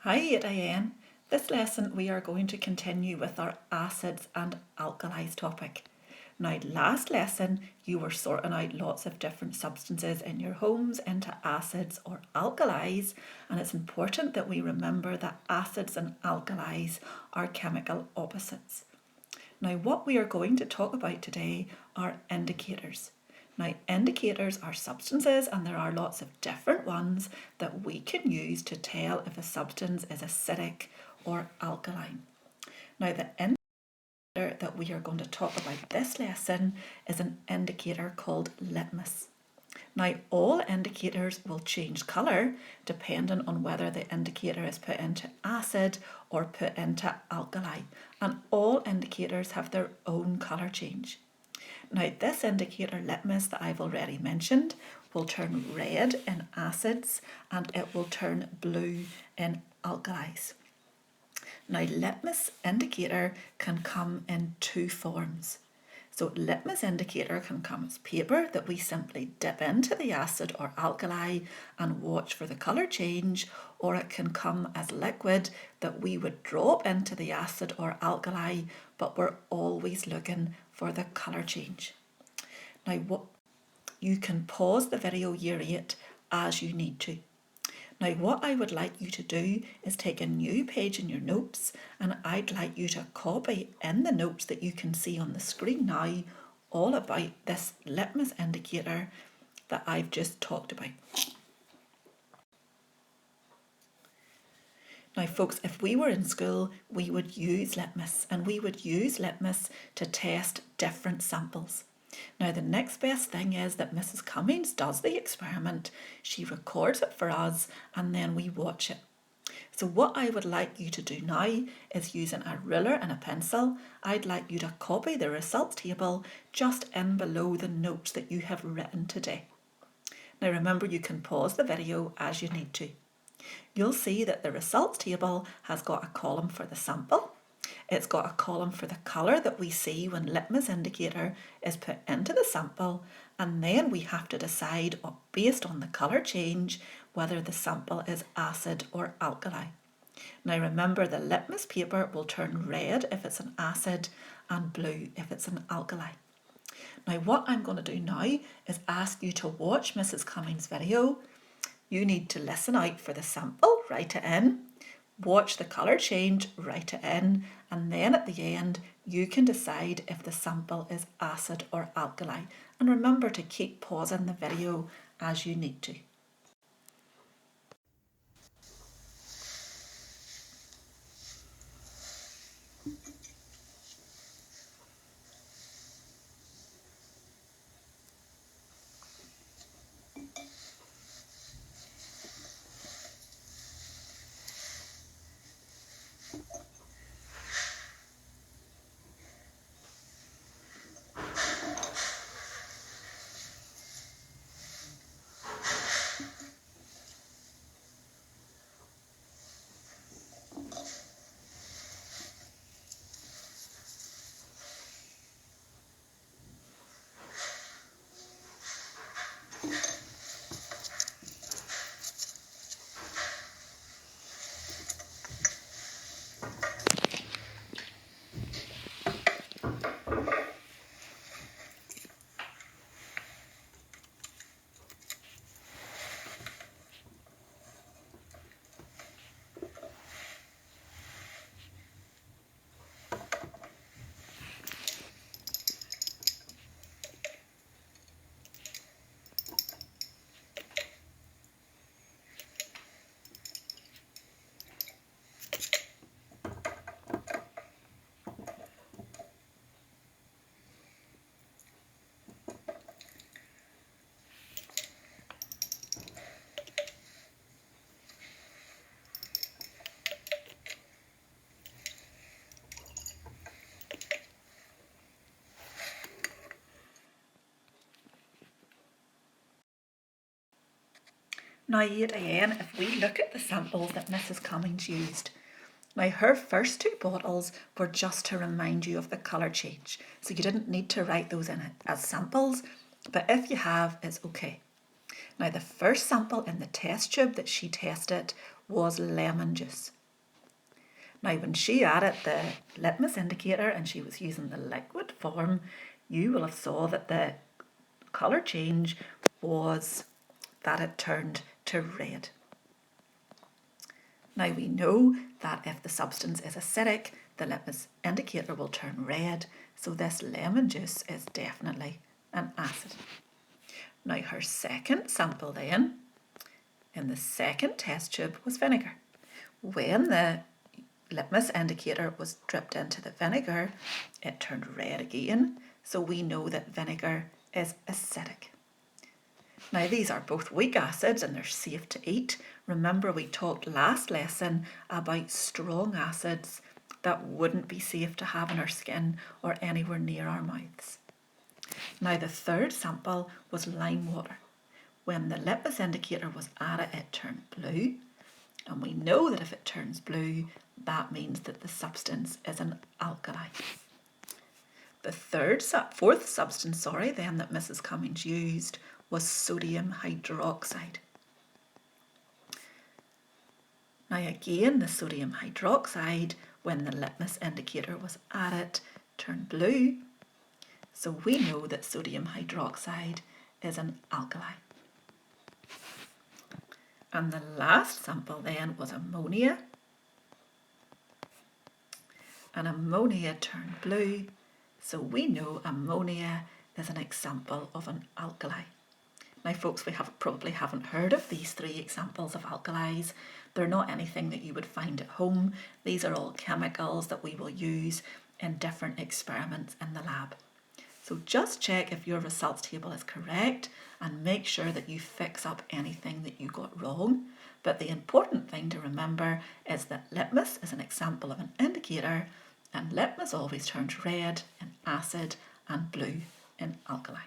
Hi Diane. This lesson we are going to continue with our acids and alkalis topic. Now last lesson you were sorting out lots of different substances in your homes into acids or alkalis, and it's important that we remember that acids and alkalis are chemical opposites. Now what we are going to talk about today are indicators. Now, indicators are substances, and there are lots of different ones that we can use to tell if a substance is acidic or alkaline. Now, the indicator that we are going to talk about this lesson is an indicator called litmus. Now, all indicators will change colour depending on whether the indicator is put into acid or put into alkali, and all indicators have their own colour change. Now this indicator litmus that I've already mentioned will turn red in acids and it will turn blue in alkalis. Now litmus indicator can come in two forms. So litmus indicator can come as paper that we simply dip into the acid or alkali and watch for the colour change, or it can come as liquid that we would drop into the acid or alkali, but we're always looking for the colour change. Now you can pause the video year 8 as you need to. Now what I would like you to do is take a new page in your notes, and I'd like you to copy in the notes that you can see on the screen now all about this litmus indicator that I've just talked about. Now folks, if we were in school, we would use litmus, and we would use litmus to test different samples. Now the next best thing is that Mrs. Cummings does the experiment, she records it for us, and then we watch it. So what I would like you to do now is, using a ruler and a pencil, I'd like you to copy the results table just in below the notes that you have written today. Now remember, you can pause the video as you need to. You'll see that the results table has got a column for the sample. It's got a column for the colour that we see when litmus indicator is put into the sample, and then we have to decide, based on the colour change, whether the sample is acid or alkali. Now remember, the litmus paper will turn red if it's an acid and blue if it's an alkali. Now what I'm going to do now is ask you to watch Mrs. Cummings' video. You need to listen out for the sample, write it in, watch the colour change, write it in, and then at the end you can decide if the sample is acid or alkali. And remember to keep pausing the video as you need to. Now yet again, if we look at the samples that Mrs. Cummings used, now her first two bottles were just to remind you of the colour change, so you didn't need to write those in as samples, but if you have, it's okay. Now the first sample in the test tube that she tested was lemon juice. Now, when she added the litmus indicator and she was using the liquid form, you will have saw that the colour change was that it turned to red. Now, we know that if the substance is acidic, the litmus indicator will turn red, so this lemon juice is definitely an acid. Now, her second sample then, in the second test tube, was vinegar. When the litmus indicator was dripped into the vinegar, it turned red again, so we know that vinegar is acidic. Now, these are both weak acids and they're safe to eat. Remember, we talked last lesson about strong acids that wouldn't be safe to have in our skin or anywhere near our mouths. Now, the third sample was lime water. When the litmus indicator was added, it turned blue. And we know that if it turns blue, that means that the substance is an alkali. The fourth substance, then that Mrs. Cummings used was sodium hydroxide. Now again, the sodium hydroxide, when the litmus indicator was added, turned blue. So we know that sodium hydroxide is an alkali. And the last sample then was ammonia. And ammonia turned blue, so we know ammonia is an example of an alkali. Now folks, we probably haven't heard of these three examples of alkalis. They're not anything that you would find at home. These are all chemicals that we will use in different experiments in the lab. So just check if your results table is correct and make sure that you fix up anything that you got wrong. But the important thing to remember is that litmus is an example of an indicator, and litmus always turns red in acid and blue in alkali.